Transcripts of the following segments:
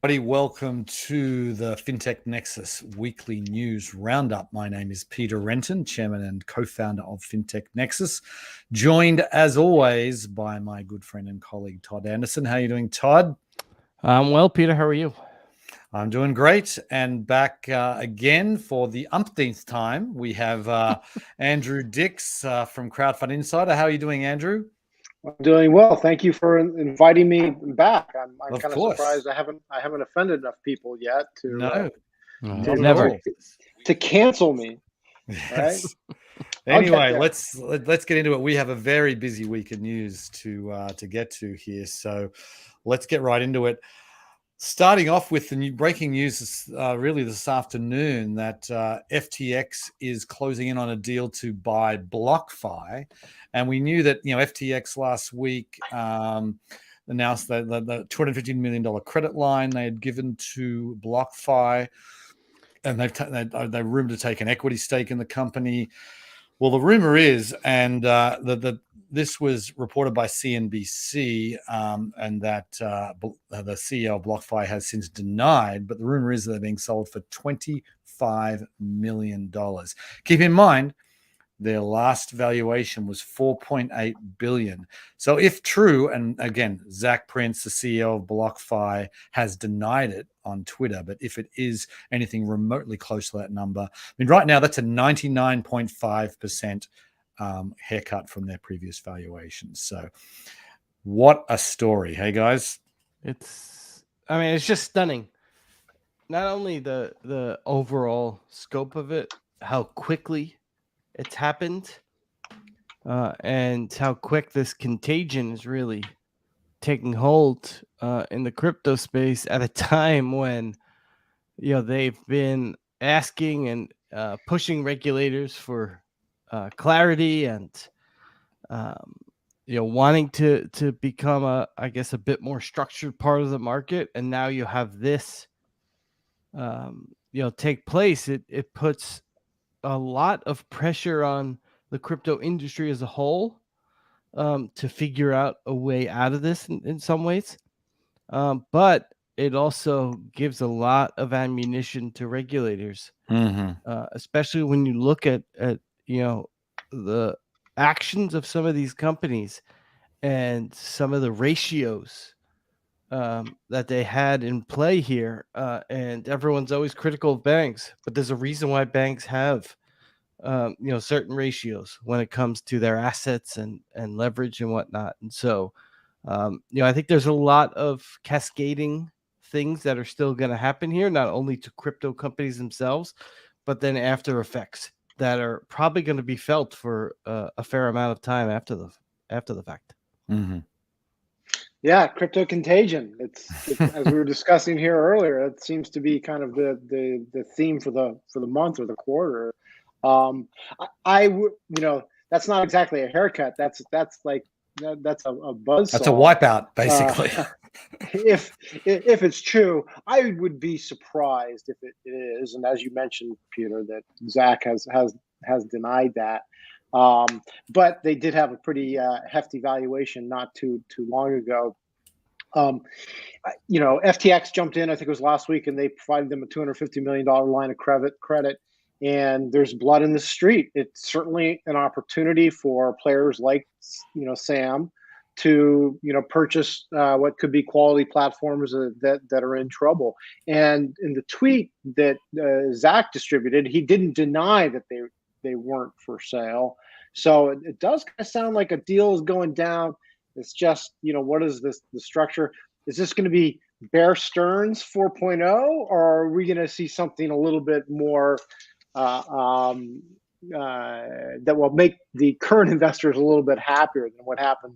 Everybody, welcome to the Fintech Nexus weekly news roundup. My name is Peter Renton, chairman and co-founder of Fintech Nexus, joined as always by my good friend and colleague Todd Anderson. How are you doing, Todd? I'm well, Peter. How are you? I'm doing great, and back again for the umpteenth time. We have Andrew Dix from Crowdfund Insider. How are you doing, Andrew? I'm doing well. Thank you for inviting me back. I'm Of kind of course. surprised I haven't offended enough people yet to Never. to cancel me. Right? Yes. Anyway, let's get into it. We have a very busy week of news to get to here, so let's get right into it. Starting off with the new breaking news, really this afternoon, that FTX is closing in on a deal to buy BlockFi, and we knew that FTX last week announced that the $250 million credit line they had given to BlockFi, and they're rumored to take an equity stake in the company. Well, the rumor is, and this was reported by CNBC, and that the CEO of BlockFi has since denied, but the rumor is that they're being sold for $25 million. Keep in mind, their last valuation was $4.8 billion. So if true, and again, Zach Prince, the CEO of BlockFi, has denied it on Twitter, but if it is anything remotely close to that number, I mean, right now that's a 99.5% haircut from their previous valuations. So what a story. Hey, guys? It's just stunning. Not only the overall scope of it, how quickly it's happened, and how quick this contagion is really taking hold in the crypto space at a time when they've been asking and pushing regulators for clarity and wanting to become a bit more structured part of the market. And now you have this take place. It puts a lot of pressure on the crypto industry as a whole to figure out a way out of this in some ways. But it also gives a lot of ammunition to regulators, especially when you look at the actions of some of these companies and some of the ratios that they had in play here. And everyone's always critical of banks, but there's a reason why banks have certain ratios when it comes to their assets and leverage and whatnot. And so I think there's a lot of cascading things that are still going to happen here, not only to crypto companies themselves, but then after effects that are probably going to be felt for a fair amount of time after the fact. Mm-hmm. Yeah, crypto contagion. It's as we were discussing here earlier. It seems to be kind of the theme for the month or the quarter. I would, that's not exactly a haircut. That's like that's a buzzsaw. That's a wipeout, basically. If it's true, I would be surprised if it is. And as you mentioned, Peter, that Zach has denied that. But they did have a pretty hefty valuation not too long ago. FTX jumped in, I think it was last week, and they provided them a $250 million line of credit. And there's blood in the street. It's certainly an opportunity for players like, Sam to, purchase what could be quality platforms that are in trouble. And in the tweet that Zach distributed, he didn't deny that they weren't for sale. So it does kind of sound like a deal is going down. It's just, what is the structure? Is this going to be Bear Stearns 4.0, or are we going to see something a little bit more that will make the current investors a little bit happier than what happened,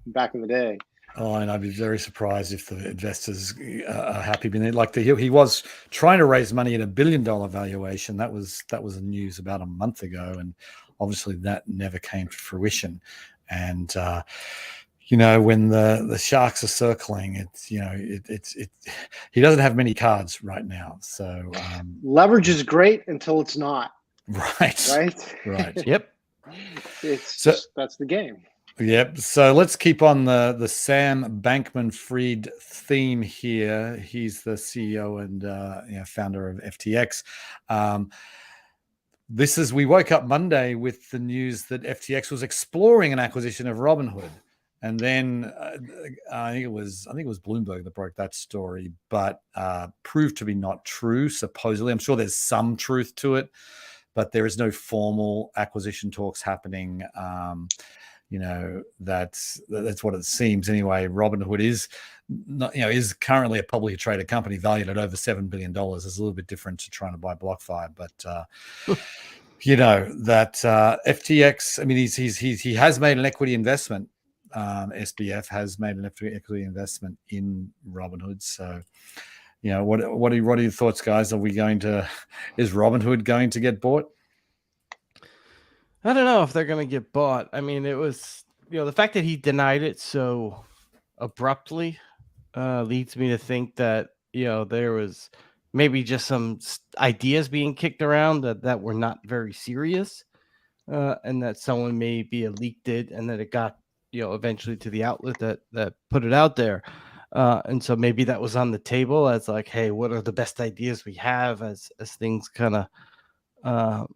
back in the day? Oh, and I'd be very surprised if the investors are happy. He was trying to raise money at $1 billion valuation. That was the news about a month ago, and obviously that never came to fruition. And when the sharks are circling, it's he doesn't have many cards right now. So leverage is great until it's not. Right. Right. Yep. That's the game. Yep. So let's keep on the Sam Bankman-Fried theme here. He's the CEO and founder of FTX. We woke up Monday with the news that FTX was exploring an acquisition of Robinhood, and then I think it was Bloomberg that broke that story, but proved to be not true. Supposedly, I'm sure there's some truth to it, but there is no formal acquisition talks happening. That's what it seems anyway. Robinhood is currently a publicly traded company valued at over $7 billion. It's a little bit different to trying to buy BlockFi, but that FTX. I mean, he has made an equity investment. SBF has made an equity investment in Robinhood. So, what are your thoughts, guys? Is Robinhood going to get bought? I don't know if they're going to get bought. I mean, it was, the fact that he denied it so abruptly leads me to think that, there was maybe just some ideas being kicked around that were not very serious, and that someone maybe leaked it, and that it got, eventually to the outlet that put it out there. And so maybe that was on the table as like, hey, what are the best ideas we have as things kind of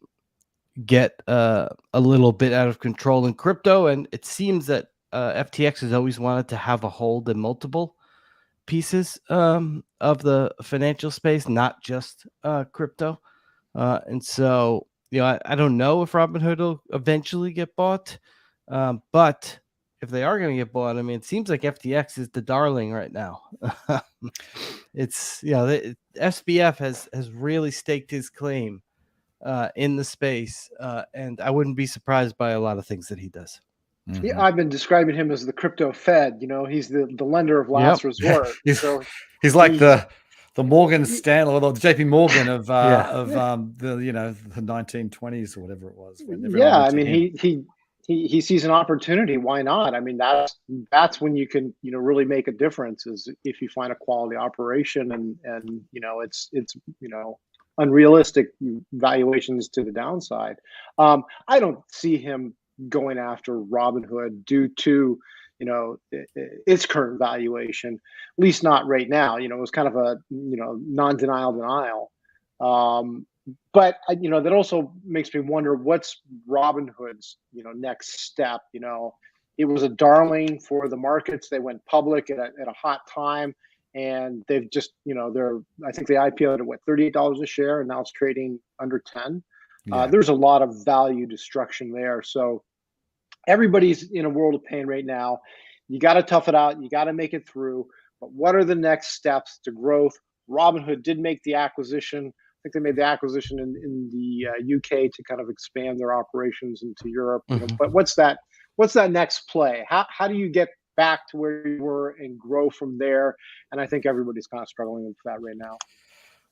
get a little bit out of control in crypto. And it seems that FTX has always wanted to have a hold in multiple pieces of the financial space, not just crypto. And so, I don't know if Robinhood will eventually get bought, but if they are going to get bought, I mean, it seems like FTX is the darling right now. It's, SBF has really staked his claim in the space, and I wouldn't be surprised by a lot of things that he does. Mm-hmm. Yeah, I've been describing him as the crypto Fed. He's the lender of last resort. He's like the Morgan Stanley or the JP Morgan of the 1920s or whatever it was. Yeah, I mean he sees an opportunity. Why not? I mean that's when you can really make a difference, is if you find a quality operation and it's unrealistic valuations to the downside. I don't see him going after Robinhood due to its current valuation, at least not right now. It was kind of a non-denial denial. But that also makes me wonder what's Robinhood's next step. It was a darling for the markets. They went public at a hot time, and they've just I think they IPO'd at $38 a share, and now it's trading under 10. Yeah. There's a lot of value destruction there. So everybody's in a world of pain right now. You got to tough it out. You got to make it through. But what are the next steps to growth? Robinhood did make the acquisition. I think they made the acquisition in the UK to kind of expand their operations into Europe. Mm-hmm. But what's that next play? How do you get back to where you were and grow from there? And I think everybody's kind of struggling with that right now.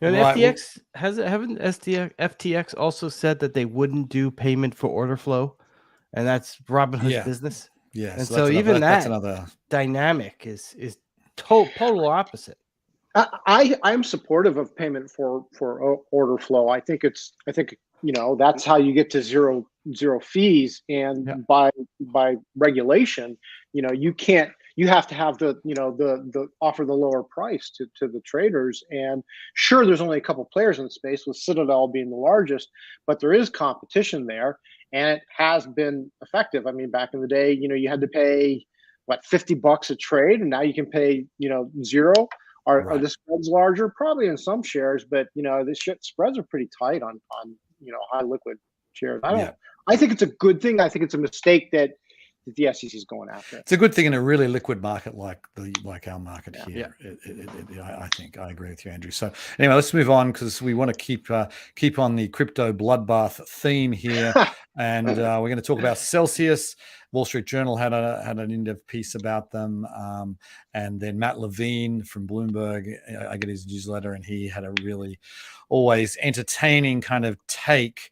And FTX FTX also said that they wouldn't do payment for order flow, and that's Robinhood's business. Yeah, and so even that's another dynamic is total opposite. I'm supportive of payment for order flow. I think that's how you get to zero fees, and by regulation, you have to have the offer the lower price to the traders. And sure, there's only a couple players in the space, with Citadel being the largest, but there is competition there, and it has been effective. I mean, back in the day, you had to pay $50 a trade, and now you can pay zero. Are the spreads larger? Probably in some shares, but the spreads are pretty tight on high liquid shares. I think it's a good thing. I think it's a mistake that the SEC is going after. It's a good thing in a really liquid market like our market here. I think I agree with you, Andrew. So anyway, let's move on, because we want to keep on the crypto bloodbath theme here, and we're going to talk about Celsius. Wall Street Journal had an in-depth piece about them, and then Matt Levine from Bloomberg, I get his newsletter, and he had a really always entertaining kind of take,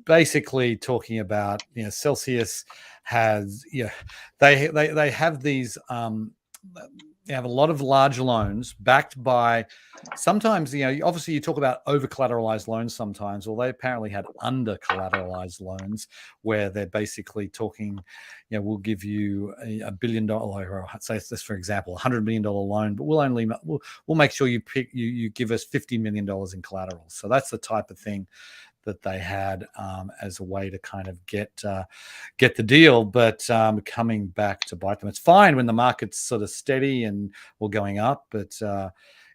basically talking about Celsius has they have these you have a lot of large loans backed by sometimes, obviously you talk about over collateralized loans sometimes. Well, they apparently had under collateralized loans where they're basically talking, we'll give you $1 billion, or say this, for example, $100 million loan, but we'll make sure you give us $50 million in collateral. So that's the type of thing that they had as a way to kind of get the deal, but coming back to bite them. It's fine when the market's sort of steady and or going up, but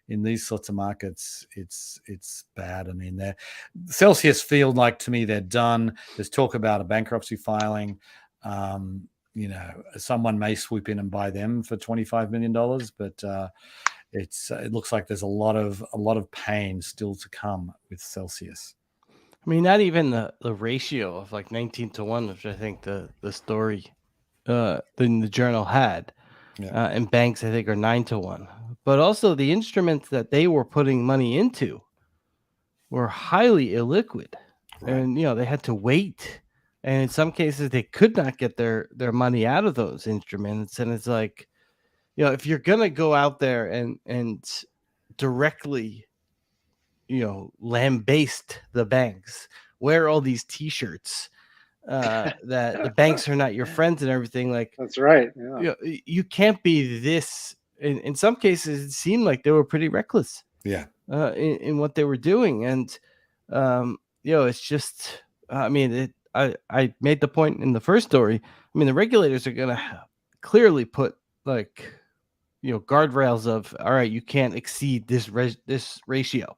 in these sorts of markets, it's bad. I mean, Celsius feel like, to me, they're done. There's talk about a bankruptcy filing. Someone may swoop in and buy them for $25 million, but it looks like there's a lot of pain still to come with Celsius. I mean, not even the ratio of like 19-1, which I think the story in the journal had. Yeah. And banks, I think, are 9-1. But also the instruments that they were putting money into were highly illiquid. Right. And, they had to wait. And in some cases, they could not get their money out of those instruments. And it's like, if you're going to go out there and directly lambaste the banks, wear all these T-shirts that the banks are not your friends and everything. Like, that's right. Yeah. You can't be this. In some cases, it seemed like they were pretty reckless. Yeah. In what they were doing, and it's just. I mean, I made the point in the first story. I mean, the regulators are going to clearly put like, guardrails of, all right, you can't exceed this ratio.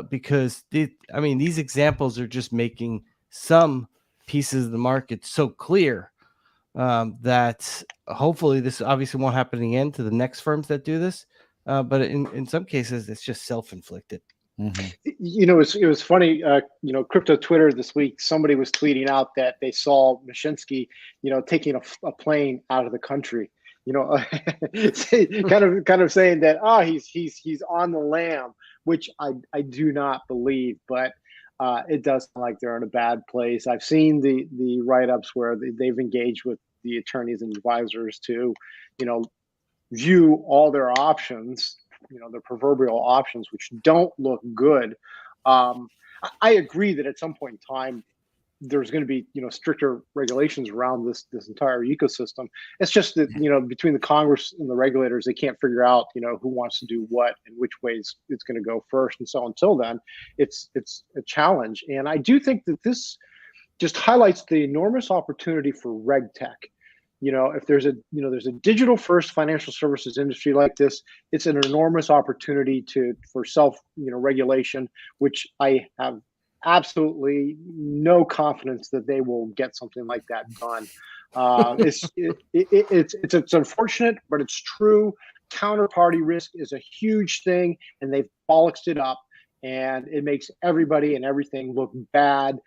Because these examples are just making some pieces of the market so clear that hopefully this obviously won't happen again to the next firms that do this. But in some cases, it's just self-inflicted. Mm-hmm. It was funny. Crypto Twitter this week, somebody was tweeting out that they saw Mashinsky, taking a plane out of the country. kind of saying that he's on the lam, which I do not believe, but it does sound like they're in a bad place. I've seen the write-ups where they've engaged with the attorneys and advisors to, view all their options, their proverbial options, which don't look good. I agree that at some point in time, there's going to be, stricter regulations around this entire ecosystem. It's just that, between the Congress and the regulators, they can't figure out, who wants to do what and which ways it's going to go first. And so until then, it's a challenge. And I do think that this just highlights the enormous opportunity for reg tech. If there's a digital first financial services industry like this, it's an enormous opportunity for self, regulation, which I have absolutely no confidence that they will get something like that done. It's unfortunate, but it's true. Counterparty risk is a huge thing, and they've bollocksed it up, and it makes everybody and everything look bad.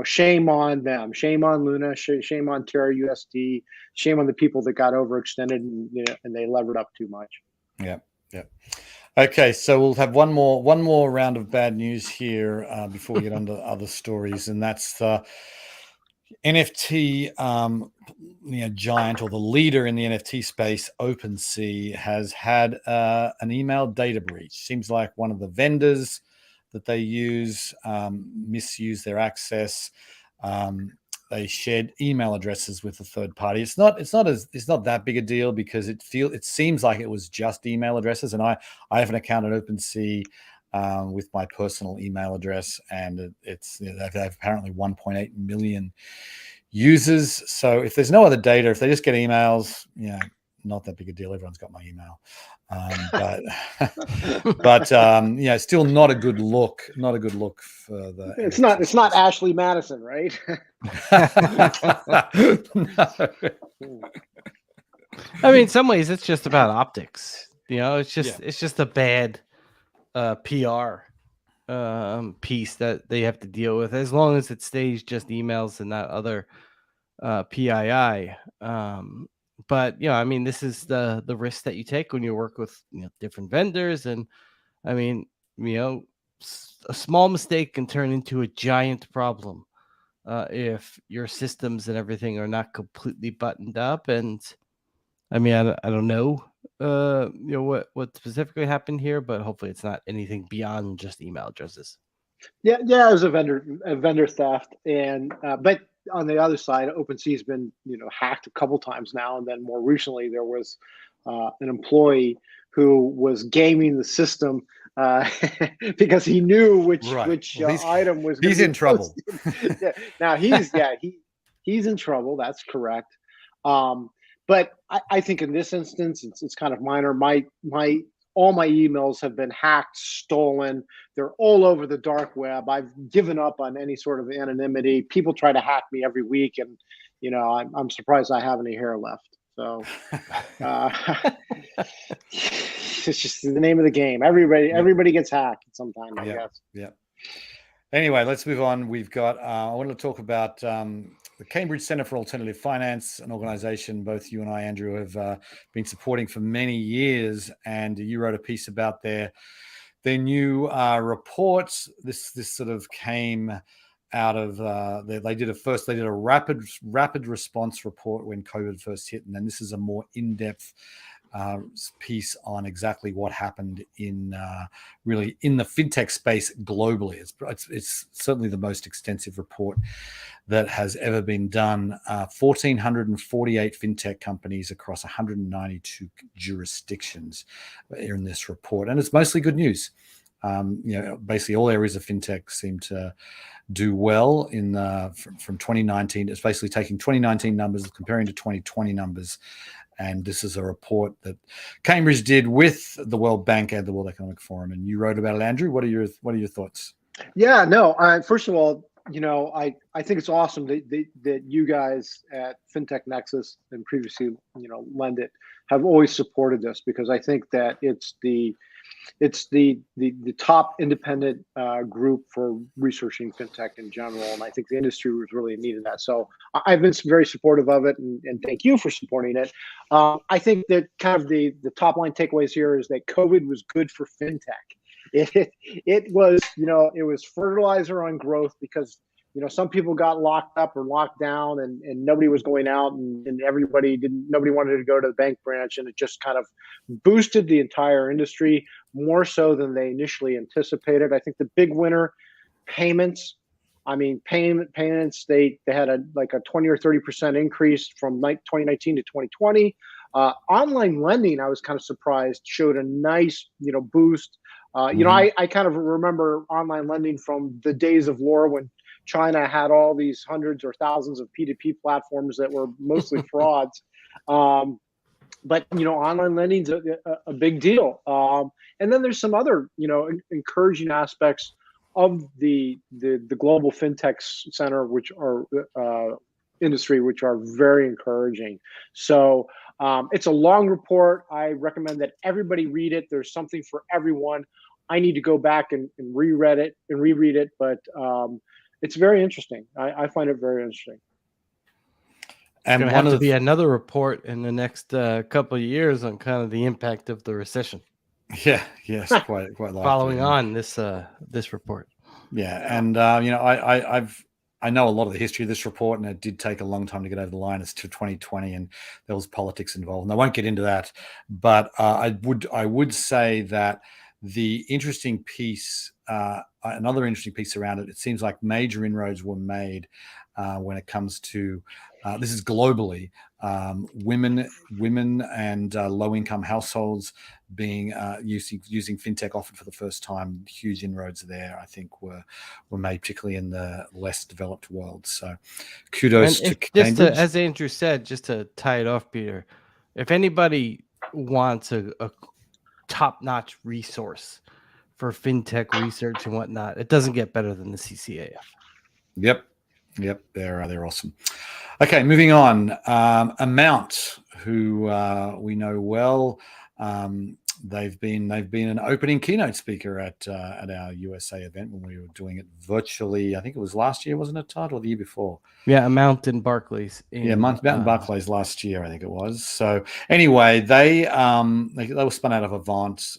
Shame on them. Shame on Luna. Shame on Terra USD. Shame on the people that got overextended and they levered up too much. Yeah. Okay, so we'll have one more round of bad news here before we get on to other stories, and that's the NFT giant, or the leader in the NFT space, OpenSea, has had an email data breach. Seems like one of the vendors that they use misuse their access. They shared email addresses with a third party. It's not that big a deal because it seems like it was just email addresses. And I have an account at OpenSea with my personal email address, and they have apparently 1.8 million users. So if there's no other data, if they just get emails, not that big a deal. Everyone's got my email. But still not a good look. Not a good look for the. It's not Ashley Madison, right? No. I mean, in some ways, it's just about optics. It's just a bad PR piece that they have to deal with, as long as it stays just emails and not other PII. But this is the risk that you take when you work with different vendors, and a small mistake can turn into a giant problem if your systems and everything are not completely buttoned up. And I don't know what specifically happened here, but hopefully it's not anything beyond just email addresses. Yeah, it was a vendor theft, and but on the other side, OpenSea's been hacked a couple times now, and then more recently there was an employee who was gaming the system because he knew which item was. He's in trouble. Yeah, now he's in trouble. That's correct. But I think in this instance, it's kind of minor. All my emails have been hacked, stolen. They're all over the dark web. I've given up on any sort of anonymity. People try to hack me every week, and I'm surprised I have any hair left. So it's just the name of the game. Everybody gets hacked at some time, I guess. Yeah. Anyway, let's move on. We've got. I want to talk about the Cambridge Centre for Alternative Finance, an organization both you and I, Andrew, have been supporting for many years. And you wrote a piece about their new reports. This sort of came out of they did a rapid response report when COVID first hit, and then this is a more in-depth piece on exactly what happened in really in the fintech space globally. It's certainly the most extensive report that has ever been done. 1,448 fintech companies across 192 jurisdictions are in this report, and it's mostly good news. Basically all areas of fintech seem to do well in from 2019. It's basically taking 2019 numbers, comparing to 2020 numbers. And this is a report that Cambridge did with the World Bank and the World Economic Forum. And you wrote about it, Andrew. What are your thoughts? Yeah, no. First of all, I think it's awesome that you guys at Fintech Nexus and previously, Lend It have always supported this, because I think that it's the top independent group for researching fintech in general, and I think the industry was really needing that. So I've been very supportive of it, and thank you for supporting it. I think that kind of the top line takeaways here is that COVID was good for fintech. It was it was fertilizer on growth, because some people got locked up or locked down, and nobody was going out, and nobody wanted to go to the bank branch, and it just kind of boosted the entire industry more so than they initially anticipated. I think the big winner, payments. I mean, payments, they had a 20 or 30% increase from 2019 to 2020. Online lending, I was kind of surprised, showed a nice boost. I kind of remember online lending from the days of lore when China had all these hundreds or thousands of P2P platforms that were mostly frauds. But online lending's a big deal. And then there's some other encouraging aspects of the global fintech center, which are industry, which are very encouraging. So it's a long report. I recommend that everybody read it. There's something for everyone. I need to go back and reread it, but it's very interesting. I find it very interesting. And going to have to be another report in the next couple of years on kind of the impact of the recession. Yeah, yes, quite likely. Following on this report. Yeah, and I know a lot of the history of this report, and it did take a long time to get over the line. It's to 2020, and there was politics involved, and I won't get into that. But I would say that the interesting piece, another interesting piece around it, it seems like major inroads were made when it comes to this is globally women and low-income households being using fintech offered for the first time. Huge inroads there, I think, were made, particularly in the less developed world. So kudos to Cambridge. As Andrew said, just to tie it off, Peter, if anybody wants a top-notch resource for fintech research and whatnot, it doesn't get better than the CCAF. Yep, they're awesome. Okay, moving on. Amount, who we know well, they've been an opening keynote speaker at our USA event when we were doing it virtually. I think it was last year, wasn't it, Todd, or the year before? Yeah, Amount in Barclays. Mount Barclays last year, I think it was. So anyway, they were spun out of Avant.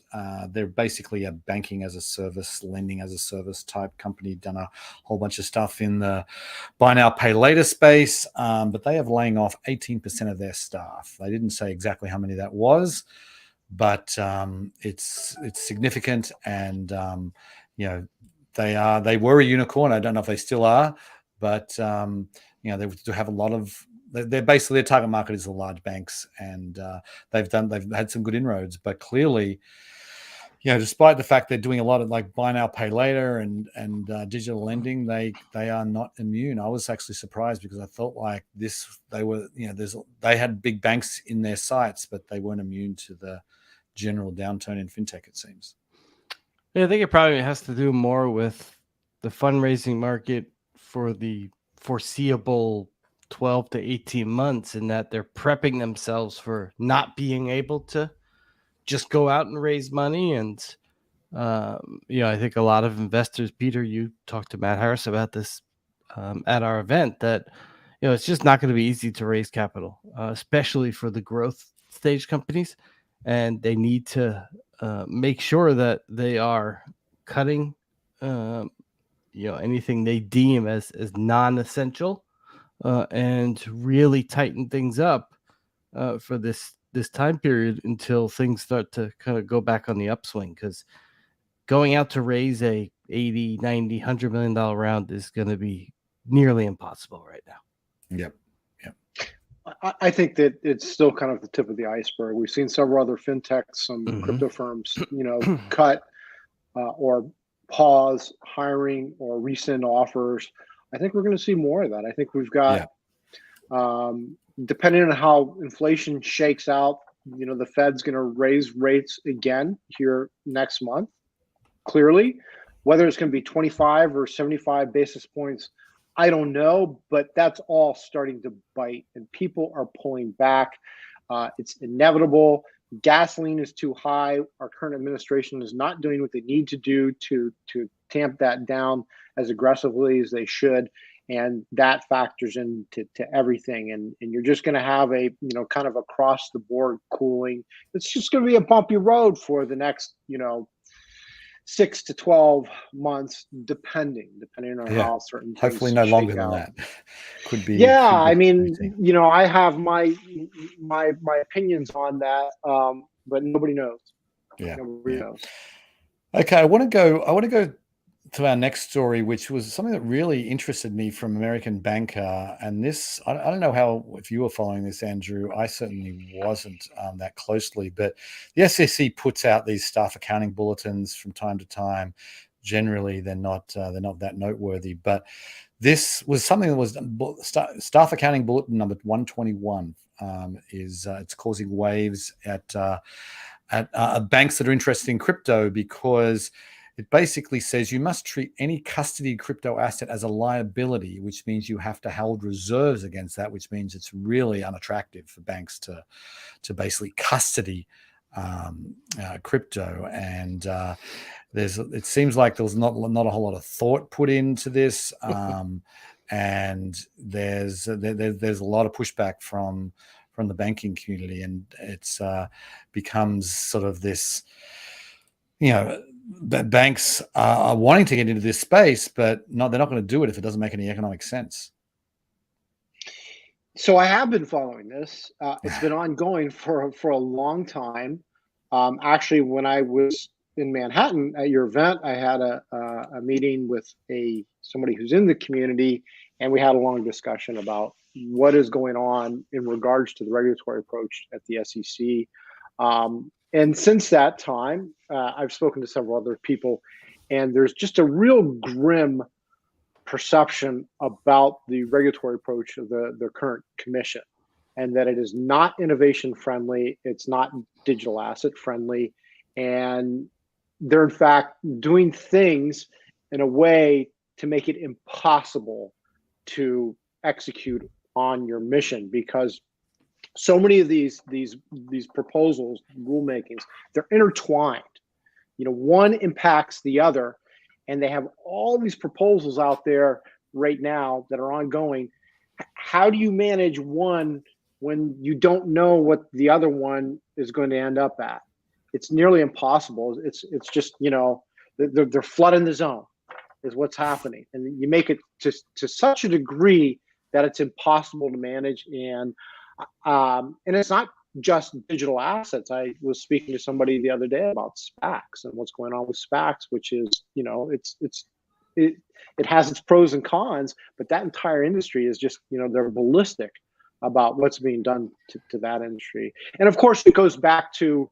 They're basically a banking as a service, lending as a service type company. Done a whole bunch of stuff in the buy now, pay later space, but they have laying off 18% of their staff. They didn't say exactly how many that was. but it's significant, and they were a unicorn. I don't know if they still are, but they do have a lot of. They're basically, their target market is the large banks, and they've had some good inroads, but clearly, despite the fact they're doing a lot of like buy now, pay later and digital lending, they are not immune. I was actually surprised because I felt like they had big banks in their sights, but they weren't immune to the general downturn in fintech, it seems. Yeah, I think it probably has to do more with the fundraising market for the foreseeable 12 to 18 months, in that they're prepping themselves for not being able to just go out and raise money. And I think a lot of investors, Peter, you talked to Matt Harris about this at our event, that it's just not going to be easy to raise capital, especially for the growth stage companies, and they need to make sure that they are cutting anything they deem as non-essential, and really tighten things up for this time period until things start to kind of go back on the upswing. Because going out to raise a 80, 90, $100 million round is going to be nearly impossible right now. Yep. I think that it's still kind of the tip of the iceberg. We've seen several other fintechs, some crypto firms, cut or pause hiring or rescind offers. I think we're going to see more of that. I think we've got, depending on how inflation shakes out, the Fed's going to raise rates again here next month. Clearly, whether it's going to be 25 or 75 basis points, I don't know, but that's all starting to bite, and people are pulling back. It's inevitable. Gasoline is too high. Our current administration is not doing what they need to do to tamp that down as aggressively as they should, and that factors into everything. And you're just going to have a kind of across the board cooling. It's just going to be a bumpy road for the next 6 to 12 months, depending on how certain things hopefully no longer than out. that. Could be. I mean, I have my opinions on that, but nobody knows. Nobody knows. Okay, I want to go to our next story, which was something that really interested me from American Banker. And this, I don't know if you were following this, Andrew. I certainly wasn't that closely, but the SEC puts out these staff accounting bulletins from time to time. Generally, they're not that noteworthy, but this was something that was staff accounting bulletin number 121. It's causing waves at banks that are interested in crypto, because it basically says you must treat any custodied crypto asset as a liability, which means you have to hold reserves against that, which means it's really unattractive for banks to basically custody crypto. And it seems like there was not a whole lot of thought put into this, and there's a lot of pushback from the banking community, and it's becomes sort of this, banks are wanting to get into this space, but they're not going to do it if it doesn't make any economic sense. So I have been following this. It's been ongoing for a long time. Actually, when I was in Manhattan at your event, I had a meeting with somebody who's in the community, and we had a long discussion about what is going on in regards to the regulatory approach at the SEC. And since that time, I've spoken to several other people, and there's just a real grim perception about the regulatory approach of the current commission, and that it is not innovation friendly, it's not digital asset friendly, and they're in fact doing things in a way to make it impossible to execute on your mission, because so many of these proposals, rulemakings, they're intertwined. One impacts the other, and they have all these proposals out there right now that are ongoing. How do you manage one when you don't know what the other one is going to end up at? It's nearly impossible. It's just, they're flooding the zone is what's happening. And you make it to such a degree that it's impossible to manage. And it's not just digital assets. I was speaking to somebody the other day about SPACs and what's going on with SPACs, which is, it has its pros and cons, but that entire industry is just, they're ballistic about what's being done to that industry. And of course, it goes back to,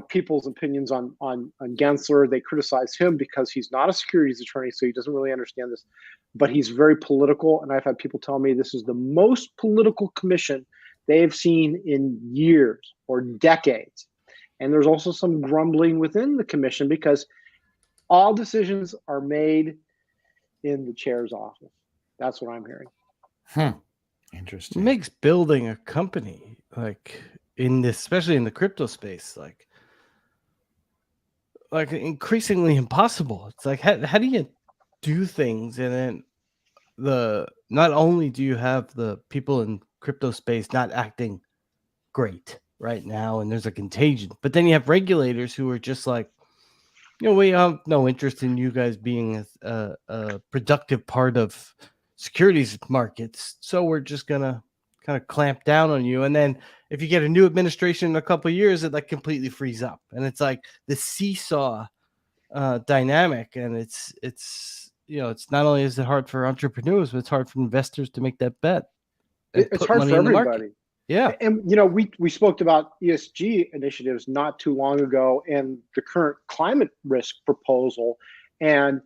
people's opinions on Gensler. They criticize him because he's not a securities attorney, so he doesn't really understand this, but he's very political. And I've had people tell me this is the most political commission they've seen in years or decades. And there's also some grumbling within the commission because all decisions are made in the chair's office. That's what I'm hearing. Interesting. It makes building a company, like in this, especially in the crypto space, like increasingly impossible. It's like, how do you do things? And then not only do you have the people in crypto space not acting great right now, and there's a contagion, but then you have regulators who are just like, we have no interest in you guys being a productive part of securities markets, so we're just gonna kind of clamp down on you. And then if you get a new administration in a couple of years, it like completely frees up, and it's like the seesaw dynamic. And it's not only is it hard for entrepreneurs, but it's hard for investors to make that bet. It's hard for everybody. Yeah. And, we spoke about ESG initiatives not too long ago and the current climate risk proposal. And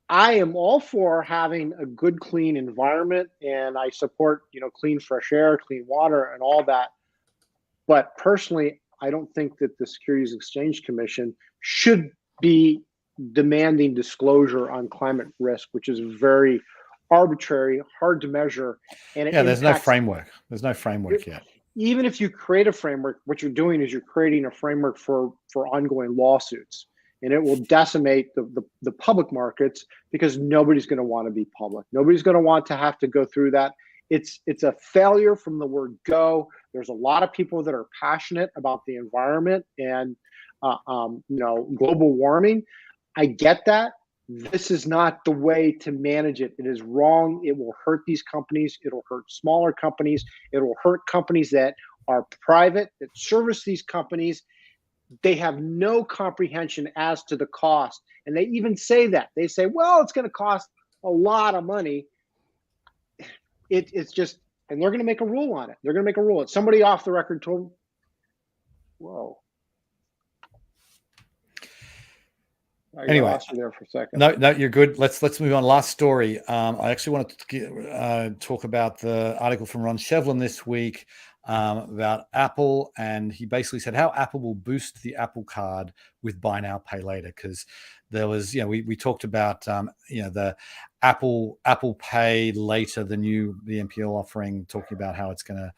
I am all for having a good, clean environment. And I support, clean, fresh air, clean water and all that. But personally, I don't think that the Securities Exchange Commission should be demanding disclosure on climate risk, which is very arbitrary, hard to measure, and there's no framework. There's no framework yet. Even if you create a framework, what you're doing is you're creating a framework for ongoing lawsuits, and it will decimate the public markets because nobody's going to want to be public. Nobody's going to want to have to go through that. It's a failure from the word go. There's a lot of people that are passionate about the environment and global warming. I get that. This is not the way to manage it. It is wrong. It will hurt these companies. It'll hurt smaller companies. It will hurt companies that are private, that service these companies. They have no comprehension as to the cost. And they even say that. They say, well, it's going to cost a lot of money. It's just, and they're going to make a rule on it. They're going to make a rule. Somebody off the record told, whoa. Anyway, lost you there for a second. No, you're good. Let's move on. Last story. I actually wanted to talk about the article from Ron Shevlin this week about Apple, and he basically said how Apple will boost the Apple Card with buy now, pay later. Because there was, we talked about the Apple Pay later, the new BNPL offering, talking about how it's going to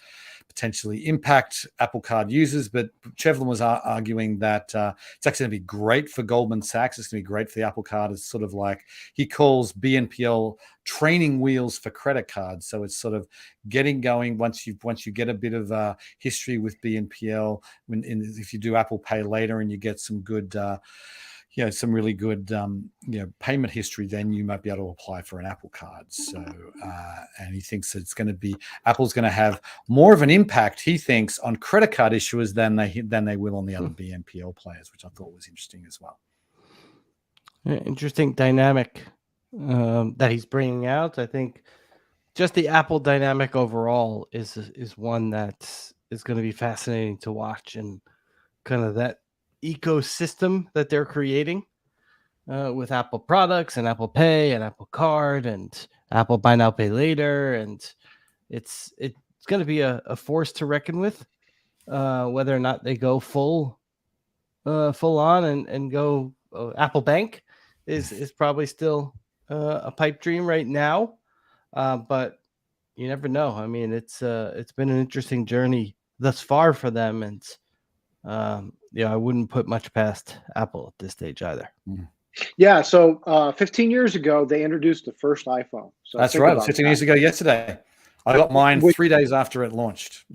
potentially impact Apple Card users. But Shevlin was arguing that it's actually going to be great for Goldman Sachs. It's going to be great for the Apple Card. It's sort of like he calls BNPL training wheels for credit cards. So it's sort of getting going once you get a bit of history with BNPL. If you do Apple Pay later and you get some good some really good payment history, then you might be able to apply for an Apple Card. So and he thinks it's going to be, Apple's going to have more of an impact, he thinks, on credit card issuers than they will on the other BNPL players, which I thought was interesting as well. Interesting dynamic that he's bringing out. I think just the Apple dynamic overall is one that is going to be fascinating to watch, and kind of that ecosystem that they're creating with Apple products and Apple Pay and Apple Card and Apple Buy Now Pay Later, and it's going to be a force to reckon with. Whether or not they go full on and go Apple Bank is probably still a pipe dream right now, but you never know. I mean, it's been an interesting journey thus far for them, and I wouldn't put much past Apple at this stage either. Yeah, so 15 years ago, they introduced the first iPhone. So that's right, 15 years ago yesterday. I got mine 3 days after it launched.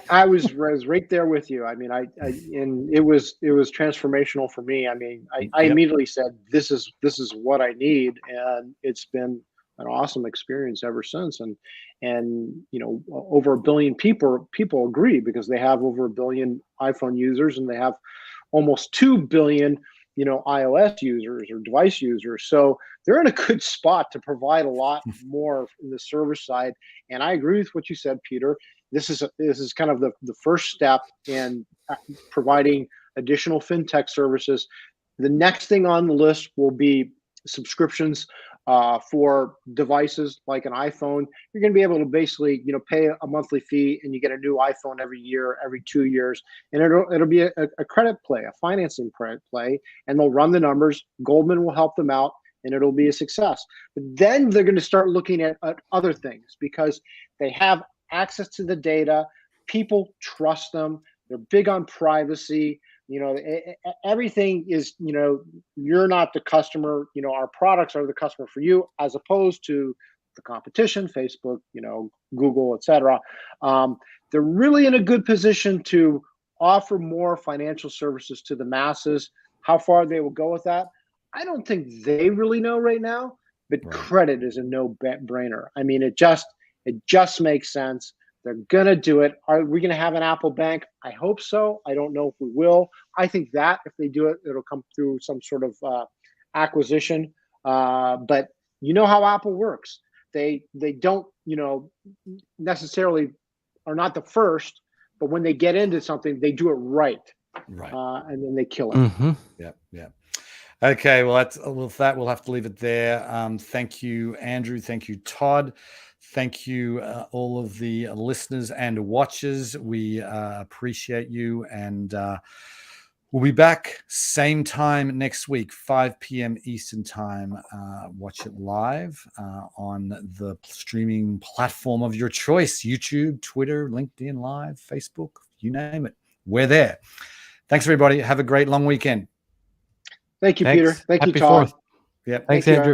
I was right there with you. I mean, and it was transformational for me. I mean, I immediately said, this is what I need, and it's been an awesome experience ever since. And over 1 billion people agree, because they have over 1 billion iPhone users, and they have almost 2 billion iOS users or device users. So they're in a good spot to provide a lot more in the service side. And I agree with what you said, Peter. This is kind of the first step in providing additional fintech services. The next thing on the list will be subscriptions for devices like an iPhone. You're going to be able to basically, pay a monthly fee, and you get a new iPhone every year, every 2 years, and it'll be a credit play, a financing play, and they'll run the numbers. Goldman will help them out, and it'll be a success. But then they're going to start looking at other things, because they have access to the data. People trust them. They're big on privacy. Everything is, you're not the customer, our products are the customer for you, as opposed to the competition, Facebook, Google, etc. They're really in a good position to offer more financial services to the masses. How far they will go with that, I don't think they really know right now, but Right. Credit is a no-brainer. I mean, it just makes sense. They're going to do it. Are we going to have an Apple Bank? I hope so. I don't know if we will. I think that if they do it, it'll come through some sort of acquisition. But you know how Apple works. They don't, necessarily are not the first, but when they get into something, they do it right. Right. And then they kill it. Mm-hmm. Yeah. Okay, well, with that, we'll have to leave it there. Thank you, Andrew. Thank you, Todd. Thank you, all of the listeners and watchers. We appreciate you, and we'll be back same time next week, 5 p.m. Eastern time. Watch it live on the streaming platform of your choice: YouTube, Twitter, LinkedIn Live, Facebook, you name it. We're there. Thanks, everybody. Have a great long weekend. Thanks. Peter. Thank Happy you, Todd. 4th. Yep. Thanks, Thank you, Andrew.